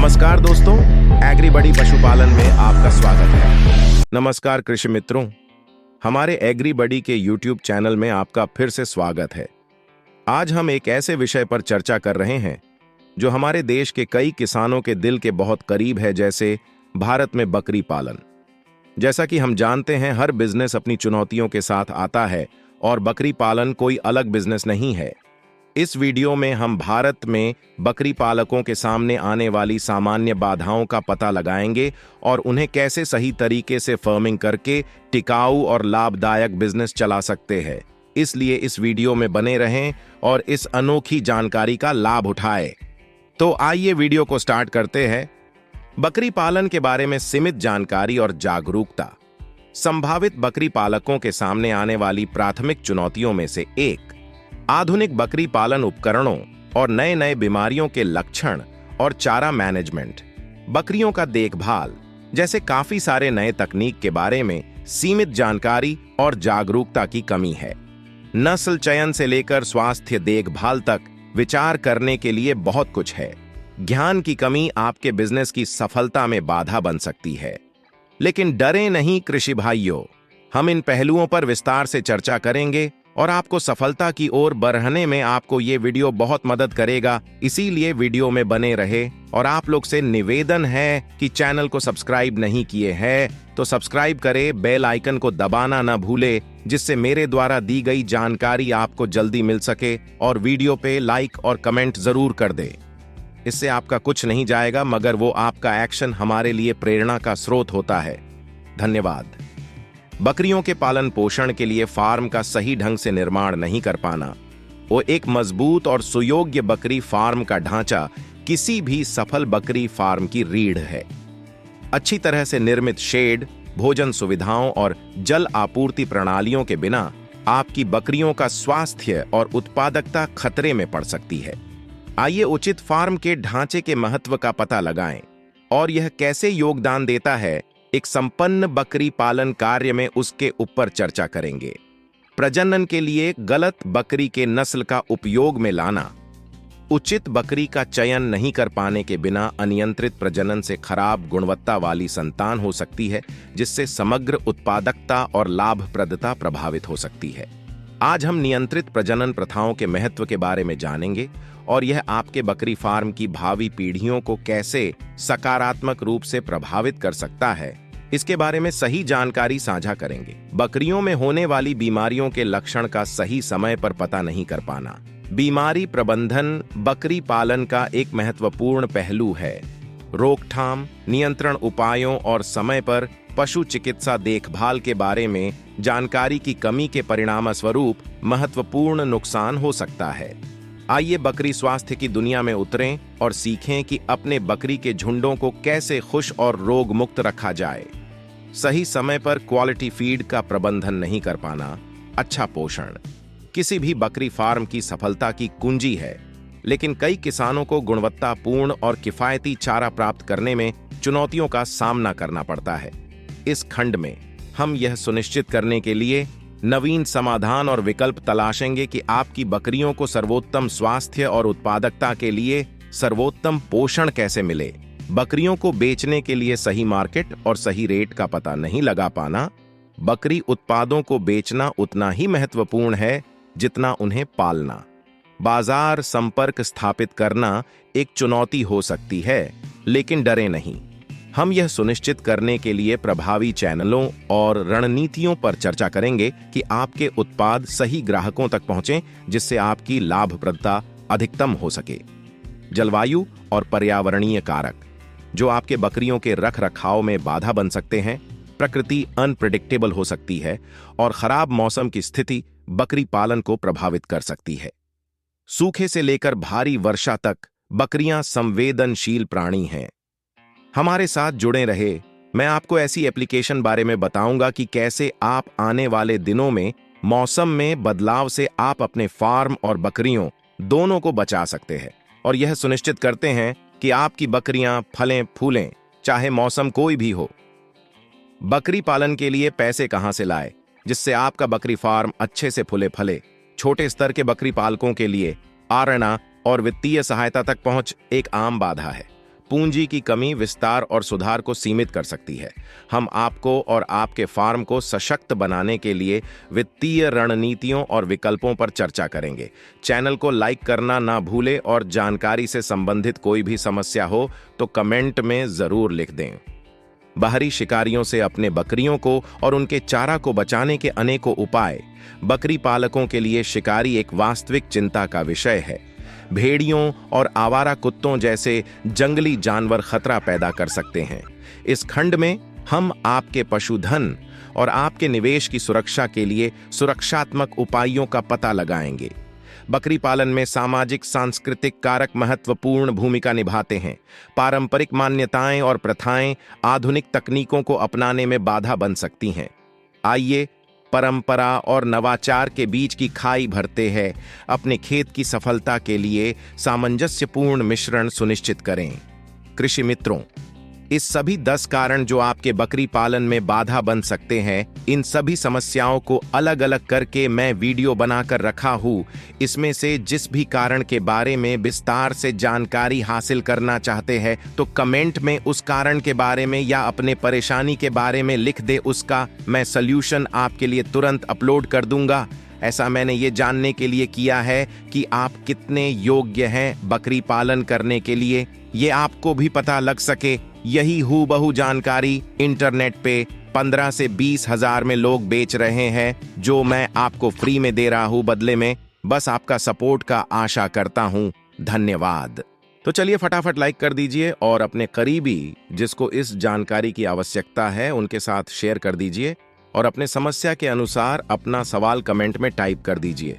नमस्कार दोस्तों, एग्रीबडी पशुपालन में आपका स्वागत है। नमस्कार कृषि मित्रों, हमारे एग्रीबडी के YouTube चैनल में आपका फिर से स्वागत है। आज हम एक ऐसे विषय पर चर्चा कर रहे हैं जो हमारे देश के कई किसानों के दिल के बहुत करीब है, जैसे भारत में बकरी पालन। जैसा कि हम जानते हैं, हर बिजनेस अपनी चुनौतियों के साथ आता है और बकरी पालन कोई अलग बिजनेस नहीं है। इस वीडियो में हम भारत में बकरी पालकों के सामने आने वाली सामान्य बाधाओं का पता लगाएंगे और उन्हें कैसे सही तरीके से फार्मिंग करके टिकाऊ और लाभदायक बिजनेस चला सकते हैं। इसलिए इस वीडियो में बने रहें और इस अनोखी जानकारी का लाभ उठाएं। तो आइए वीडियो को स्टार्ट करते हैं। बकरी पालन के बारे में सीमित जानकारी और जागरूकता। संभावित बकरी पालकों के सामने आने वाली प्राथमिक चुनौतियों में से एक, आधुनिक बकरी पालन उपकरणों और नए नए बीमारियों के लक्षण और चारा मैनेजमेंट। बकरियों का देखभाल जैसे काफी सारे नए तकनीक के बारे में सीमित जानकारी और जागरूकता की कमी है। नस्ल चयन से लेकर स्वास्थ्य देखभाल तक विचार करने के लिए बहुत कुछ है। ज्ञान की कमी आपके बिजनेस की सफलता में बाधा बन सकती है। लेकिन डरे नहीं कृषि भाइयों, हम इन पहलुओं पर विस्तार से चर्चा करेंगे और आपको सफलता की ओर बढ़ने में आपको ये वीडियो बहुत मदद करेगा। इसीलिए वीडियो में बने रहे और आप लोग से निवेदन है कि चैनल को सब्सक्राइब नहीं किए हैं तो सब्सक्राइब करें, बेल आइकन को दबाना ना भूले, जिससे मेरे द्वारा दी गई जानकारी आपको जल्दी मिल सके। और वीडियो पे लाइक और कमेंट जरूर कर दे। इससे आपका कुछ नहीं जाएगा, मगर वो आपका एक्शन हमारे लिए प्रेरणा का स्रोत होता है। धन्यवाद। बकरियों के पालन पोषण के लिए फार्म का सही ढंग से निर्माण नहीं कर पाना, वो एक मजबूत और सुयोग्य बकरी फार्म का ढांचा किसी भी सफल बकरी फार्म की रीढ़ है। अच्छी तरह से निर्मित शेड, भोजन सुविधाओं और जल आपूर्ति प्रणालियों के बिना आपकी बकरियों का स्वास्थ्य और उत्पादकता खतरे में पड़ सकती है। आइए उचित फार्म के ढांचे के महत्व का पता लगाएं और यह कैसे योगदान देता है एक संपन्न बकरी पालन कार्य में, उसके ऊपर चर्चा करेंगे। प्रजनन के लिए गलत बकरी के नस्ल का उपयोग में लाना। उचित बकरी का चयन नहीं कर पाने के बिना अनियंत्रित प्रजनन से खराब गुणवत्ता वाली संतान हो सकती है, जिससे समग्र उत्पादकता और लाभप्रदता प्रभावित हो सकती है। आज हम नियंत्रित प्रजनन प्रथाओं के महत्व के बारे में जानेंगे और यह आपके बकरी फार्म की भावी पीढ़ियों को कैसे सकारात्मक रूप से प्रभावित कर सकता है, इसके बारे में सही जानकारी साझा करेंगे। बकरियों में होने वाली बीमारियों के लक्षण का सही समय पर पता नहीं कर पाना। बीमारी प्रबंधन बकरी पालन का एक महत्वपूर्ण पहलू है। रोकथाम, नियंत्रण उपायों और समय पर पशु चिकित्सा देखभाल के बारे में जानकारी की कमी के परिणामस्वरूप महत्वपूर्ण नुकसान हो सकता है। आइए बकरी स्वास्थ्य की दुनिया में उतरें और सीखें कि अपने बकरी के झुंडों को कैसे खुश और रोग मुक्त रखा जाए। सही समय पर क्वालिटी फीड का प्रबंधन नहीं कर पाना। अच्छा पोषण किसी भी बकरी फार्म की सफलता की कुंजी है, लेकिन कई किसानों को गुणवत्तापूर्ण और किफायती चारा प्राप्त करने में चुनौतियों का सामना करना पड़ता है। इस खंड में हम यह सुनिश्चित करने के लिए नवीन समाधान और विकल्प तलाशेंगे कि आपकी बकरियों को सर्वोत्तम स्वास्थ्य और उत्पादकता के लिए सर्वोत्तम पोषण कैसे मिले। बकरियों को बेचने के लिए सही मार्केट और सही रेट का पता नहीं लगा पाना। बकरी उत्पादों को बेचना उतना ही महत्वपूर्ण है जितना उन्हें पालना। बाजार संपर्क स्थापित करना एक चुनौती हो सकती है, लेकिन डरे नहीं। हम यह सुनिश्चित करने के लिए प्रभावी चैनलों और रणनीतियों पर चर्चा करेंगे कि आपके उत्पाद सही ग्राहकों तक पहुंचें, जिससे आपकी लाभप्रदता अधिकतम हो सके। जलवायु और पर्यावरणीय कारक जो आपके बकरियों के रख रखाव में बाधा बन सकते हैं। प्रकृति अनप्रेडिक्टेबल हो सकती है और खराब मौसम की स्थिति बकरी पालन को प्रभावित कर सकती है। सूखे से लेकर भारी वर्षा तक बकरियां संवेदनशील प्राणी हैं। हमारे साथ जुड़े रहे। मैं आपको ऐसी एप्लीकेशन बारे में बताऊंगा कि कैसे आप आने वाले दिनों में मौसम में बदलाव से आप अपने फार्म और बकरियों दोनों को बचा सकते हैं और यह सुनिश्चित करते हैं कि आपकी बकरियां फलें फूलें, चाहे मौसम कोई भी हो। बकरी पालन के लिए पैसे कहां से लाए जिससे आपका बकरी फार्म अच्छे से फूले फले। छोटे स्तर के बकरी पालकों के लिए आरना और वित्तीय सहायता तक पहुंच एक आम बाधा है। पूंजी की कमी विस्तार और सुधार को सीमित कर सकती है। हम आपको और आपके फार्म को सशक्त बनाने के लिए वित्तीय रणनीतियों और विकल्पों पर चर्चा करेंगे। चैनल को लाइक करना ना भूलें और जानकारी से संबंधित कोई भी समस्या हो तो कमेंट में जरूर लिख दें। बाहरी शिकारियों से अपने बकरियों को और उनके चारा को बचाने के अनेकों उपाय। बकरी पालकों के लिए शिकारी एक वास्तविक चिंता का विषय है। भेड़ियों और आवारा कुत्तों जैसे जंगली जानवर खतरा पैदा कर सकते हैं। इस खंड में हम आपके पशुधन और आपके निवेश की सुरक्षा के लिए सुरक्षात्मक उपायों का पता लगाएंगे। बकरी पालन में सामाजिक सांस्कृतिक कारक महत्वपूर्ण भूमिका निभाते हैं। पारंपरिक मान्यताएं और प्रथाएं आधुनिक तकनीकों को अपनाने में बाधा बन सकती हैं। आइए परंपरा और नवाचार के बीच की खाई भरते हैं। अपने खेत की सफलता के लिए सामंजस्यपूर्ण मिश्रण सुनिश्चित करें। कृषि मित्रों, इस सभी 10 कारण जो आपके बकरी पालन में बाधा बन सकते हैं, इन सभी समस्याओं को अलग अलग करके मैं वीडियो बनाकर रखा हूं। इसमें से जिस भी कारण के बारे में विस्तार से जानकारी हासिल करना चाहते हैं तो कमेंट में उस कारण के बारे में या अपने परेशानी के बारे में लिख दे। उसका मैं सल्यूशन आपके लिए तुरंत अपलोड कर दूंगा। ऐसा मैंने ये जानने के लिए किया है कि आप कितने योग्य हैं बकरी पालन करने के लिए, ये आपको भी पता लग सके। यही हूबहू जानकारी इंटरनेट पे 15 से 20 हजार में लोग बेच रहे हैं, जो मैं आपको फ्री में दे रहा हूं बदले में। बस आपका सपोर्ट का आशा करता हूं। धन्यवाद। तो चलिए फटाफट लाइक कर दीजिए और अपने करीबी जिसको इस जानकारी की आवश्यकता है उनके साथ शेयर कर दीजिए और अपने समस्या के अनुसार अपना सवाल कमेंट में टाइप कर दीजिए।